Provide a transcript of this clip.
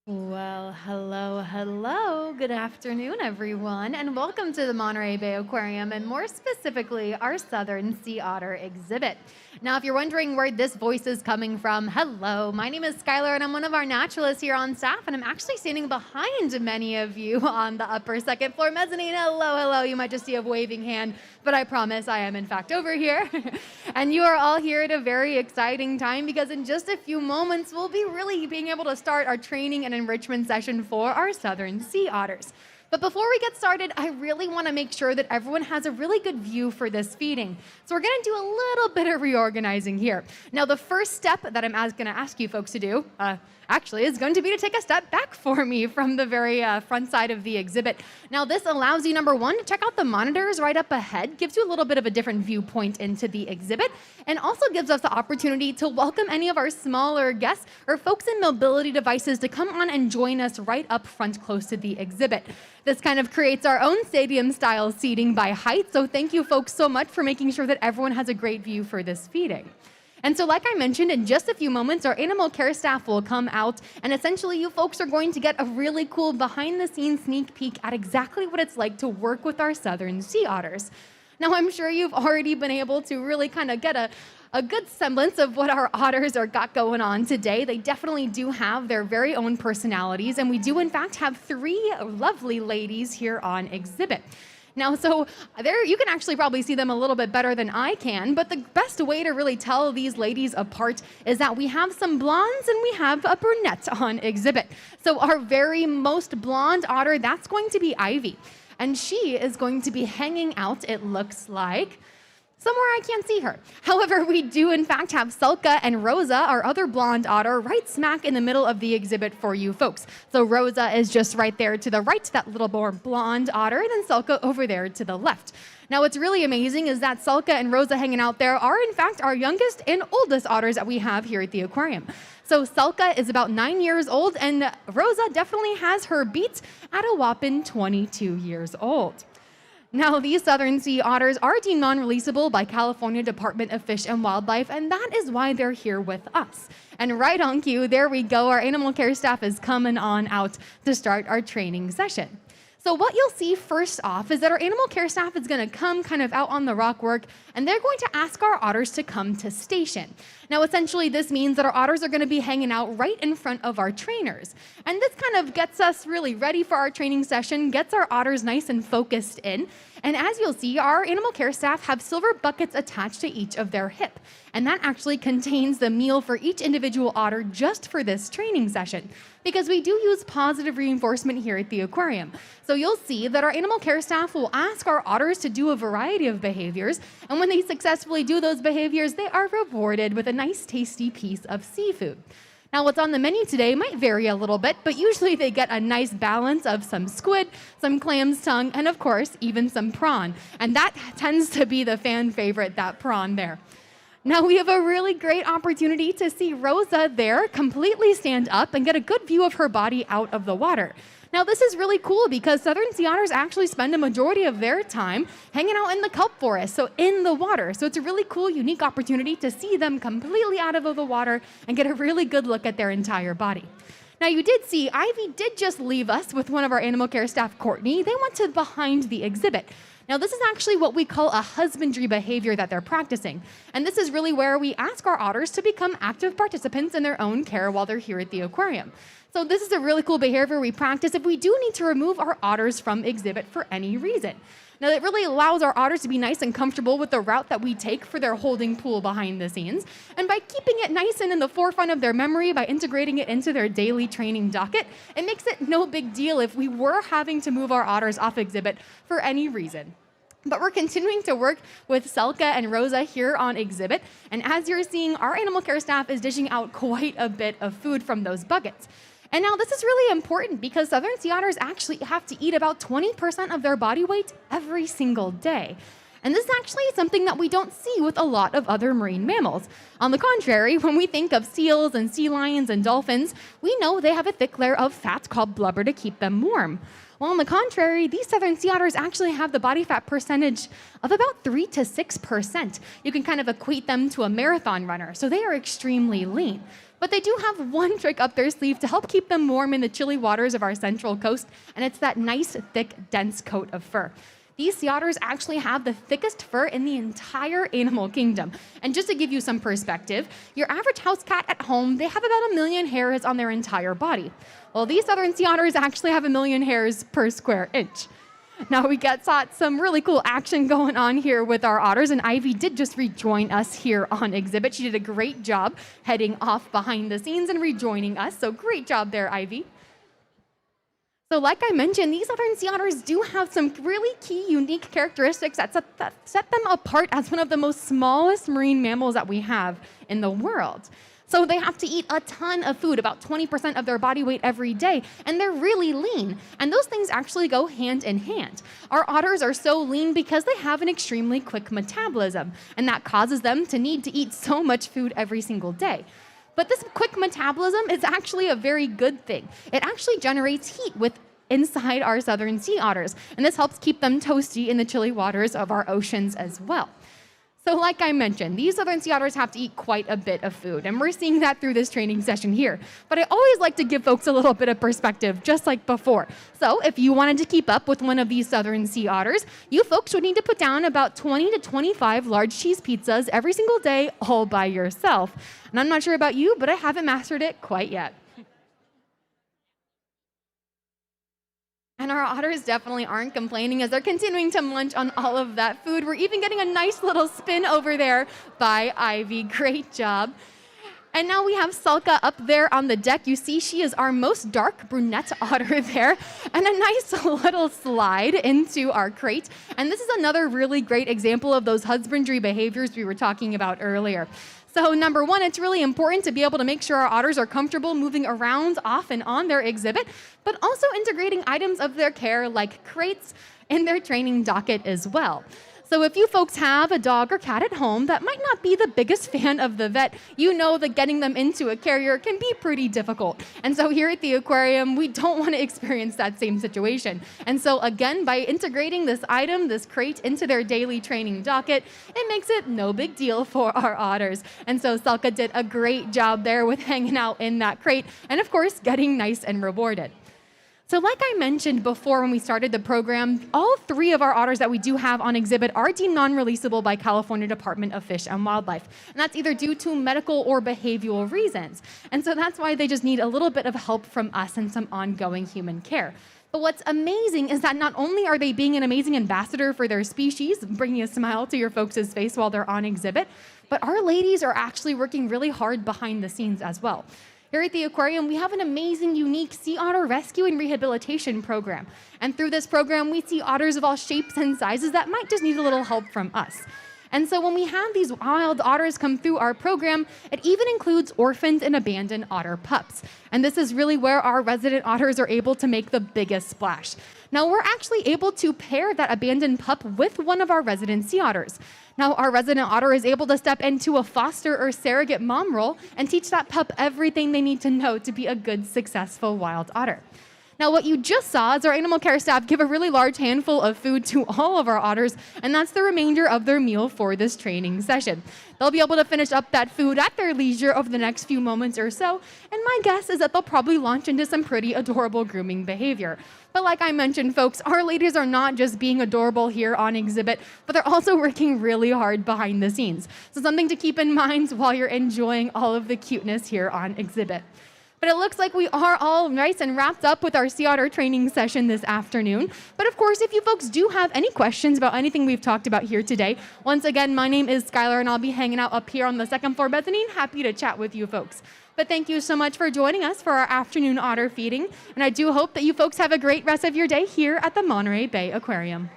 Well, hello. Good afternoon, everyone, and welcome to the Monterey Bay Aquarium, and more specifically, our Southern Sea Otter exhibit. Now, if you're wondering where this voice is coming from, hello, my name is Skyler, and I'm one of our naturalists here on staff, and I'm actually standing behind many of you on the upper second floor mezzanine. Hello, you might just see a waving hand, but I promise I am, in fact, over here. And you are all here at a very exciting time because in just a few moments, we'll be really being able to start our training and enrichment session for our Southern Sea Otters. But before we get started, I really want to make sure that everyone has a really good view for this feeding. So we're going to do a little bit of reorganizing here. Now, the first step that I'm going to ask you folks to do, actually, is going to be to take a step back for me from the very front side of the exhibit. Now, this allows you, number one, to check out the monitors right up ahead, gives you a little bit of a different viewpoint into the exhibit, and also gives us the opportunity to welcome any of our smaller guests or folks in mobility devices to come on and join us right up front close to the exhibit. This kind of creates our own stadium-style seating by height, so thank you folks so much for making sure that everyone has a great view for this feeding. And so like I mentioned, in just a few moments, our animal care staff will come out, and essentially you folks are going to get a really cool behind-the-scenes sneak peek at exactly what it's like to work with our Southern Sea Otters. Now, I'm sure you've already been able to really kind of get a good semblance of what our otters are got going on today. They definitely do have their very own personalities, and we do in fact have three lovely ladies here on exhibit. Now, so there you can actually probably see them a little bit better than I can, but the best way to really tell these ladies apart is that we have some blondes and we have a brunette on exhibit. So our very most blonde otter, that's going to be Ivy, and she is going to be hanging out, it looks like, somewhere I can't see her. However, we do in fact have Sulka and Rosa, our other blonde otter, right smack in the middle of the exhibit for you folks. So Rosa is just right there to the right, that little more blonde otter, and then Sulka over there to the left. Now, what's really amazing is that Sulka and Rosa hanging out there are in fact our youngest and oldest otters that we have here at the aquarium. So Sulka is about 9 years old, and Rosa definitely has her beat at a whopping 22 years old. Now, these Southern Sea Otters are deemed non-releasable by California Department of Fish and Wildlife, and that is why they're here with us. And right on cue, there we go, our animal care staff is coming on out to start our training session. So what you'll see first off is that our animal care staff is going to come kind of out on the rock work, and they're going to ask our otters to come to station. Now, essentially, this means that our otters are going to be hanging out right in front of our trainers. And this kind of gets us really ready for our training session, gets our otters nice and focused in. And as you'll see, our animal care staff have silver buckets attached to each of their hip. And that actually contains the meal for each individual otter just for this training session, because we do use positive reinforcement here at the aquarium. So you'll see that our animal care staff will ask our otters to do a variety of behaviors, and when they successfully do those behaviors, they are rewarded with a nice tasty piece of seafood. Now, what's on the menu today might vary a little bit, but usually they get a nice balance of some squid, some clam's tongue, and of course, even some prawn. And that tends to be the fan favorite, that prawn there. Now, we have a really great opportunity to see Rosa there completely stand up and get a good view of her body out of the water. Now, this is really cool because Southern Sea Otters actually spend a majority of their time hanging out in the kelp forest, so in the water. So it's a really cool, unique opportunity to see them completely out of the water and get a really good look at their entire body. Now, you did see Ivy did just leave us with one of our animal care staff, Courtney. They went to behind the exhibit. Now, this is actually what we call a husbandry behavior that they're practicing. And this is really where we ask our otters to become active participants in their own care while they're here at the aquarium. So this is a really cool behavior we practice if we do need to remove our otters from exhibit for any reason. Now, it really allows our otters to be nice and comfortable with the route that we take for their holding pool behind the scenes. And by keeping it nice and in the forefront of their memory, by integrating it into their daily training docket, it makes it no big deal if we were having to move our otters off exhibit for any reason. But we're continuing to work with Selka and Rosa here on exhibit. And as you're seeing, our animal care staff is dishing out quite a bit of food from those buckets. And now this is really important because Southern Sea Otters actually have to eat about 20% of their body weight every single day. And this is actually something that we don't see with a lot of other marine mammals. On the contrary, when we think of seals and sea lions and dolphins, we know they have a thick layer of fat called blubber to keep them warm. Well, on the contrary, these southern sea otters actually have the body fat percentage of about 3 to 6%. You can kind of equate them to a marathon runner, so they are extremely lean. But they do have one trick up their sleeve to help keep them warm in the chilly waters of our central coast, and it's that nice, thick, dense coat of fur. These sea otters actually have the thickest fur in the entire animal kingdom. And just to give you some perspective, your average house cat at home, they have about 1 million hairs on their entire body. Well, these southern sea otters actually have 1 million hairs per square inch. Now we got some really cool action going on here with our otters, and Ivy did just rejoin us here on exhibit. She did a great job heading off behind the scenes and rejoining us, so great job there, Ivy. So like I mentioned, these southern sea otters do have some really key, unique characteristics that set them apart as one of the most smallest marine mammals that we have in the world. So they have to eat a ton of food, about 20% of their body weight every day, and they're really lean. And those things actually go hand in hand. Our otters are so lean because they have an extremely quick metabolism, and that causes them to need to eat so much food every single day. But this quick metabolism is actually a very good thing. It actually generates heat inside our southern sea otters, and this helps keep them toasty in the chilly waters of our oceans as well. So like I mentioned, these southern sea otters have to eat quite a bit of food, and we're seeing that through this training session here. But I always like to give folks a little bit of perspective, just like before. So if you wanted to keep up with one of these southern sea otters, you folks would need to put down about 20 to 25 large cheese pizzas every single day, all by yourself. And I'm not sure about you, but I haven't mastered it quite yet. And our otters definitely aren't complaining as they're continuing to munch on all of that food. We're even getting a nice little spin over there by Ivy. Great job. And now we have Salka up there on the deck. You see she is our most dark brunette otter there. And a nice little slide into our crate. And this is another really great example of those husbandry behaviors we were talking about earlier. So number one, it's really important to be able to make sure our otters are comfortable moving around off and on their exhibit, but also integrating items of their care like crates in their training docket as well. So if you folks have a dog or cat at home that might not be the biggest fan of the vet, you know that getting them into a carrier can be pretty difficult. And so here at the aquarium, we don't want to experience that same situation. And so again, by integrating this item, this crate, into their daily training docket, it makes it no big deal for our otters. And so Salka did a great job there with hanging out in that crate and of course, getting nice and rewarded. So like I mentioned before when we started the program, all 3 of our otters that we do have on exhibit are deemed non-releasable by California Department of Fish and Wildlife. And that's either due to medical or behavioral reasons. And so that's why they just need a little bit of help from us and some ongoing human care. But what's amazing is that not only are they being an amazing ambassador for their species, bringing a smile to your folks' face while they're on exhibit, but our ladies are actually working really hard behind the scenes as well. Here at the aquarium, we have an amazing, unique sea otter rescue and rehabilitation program. And through this program, we see otters of all shapes and sizes that might just need a little help from us. And so when we have these wild otters come through our program, it even includes orphaned and abandoned otter pups. And this is really where our resident otters are able to make the biggest splash. Now, we're actually able to pair that abandoned pup with one of our resident sea otters. Now, our resident otter is able to step into a foster or surrogate mom role and teach that pup everything they need to know to be a good, successful wild otter. Now, what you just saw is our animal care staff give a really large handful of food to all of our otters, and that's the remainder of their meal for this training session. They'll be able to finish up that food at their leisure over the next few moments or so, and my guess is that they'll probably launch into some pretty adorable grooming behavior. But like I mentioned, folks, our ladies are not just being adorable here on exhibit, but they're also working really hard behind the scenes. So something to keep in mind while you're enjoying all of the cuteness here on exhibit. But it looks like we are all nice and wrapped up with our sea otter training session this afternoon. But of course, if you folks do have any questions about anything we've talked about here today, once again, my name is Skyler and I'll be hanging out up here on the second floor mezzanine. Happy to chat with you folks. But thank you so much for joining us for our afternoon otter feeding. And I do hope that you folks have a great rest of your day here at the Monterey Bay Aquarium.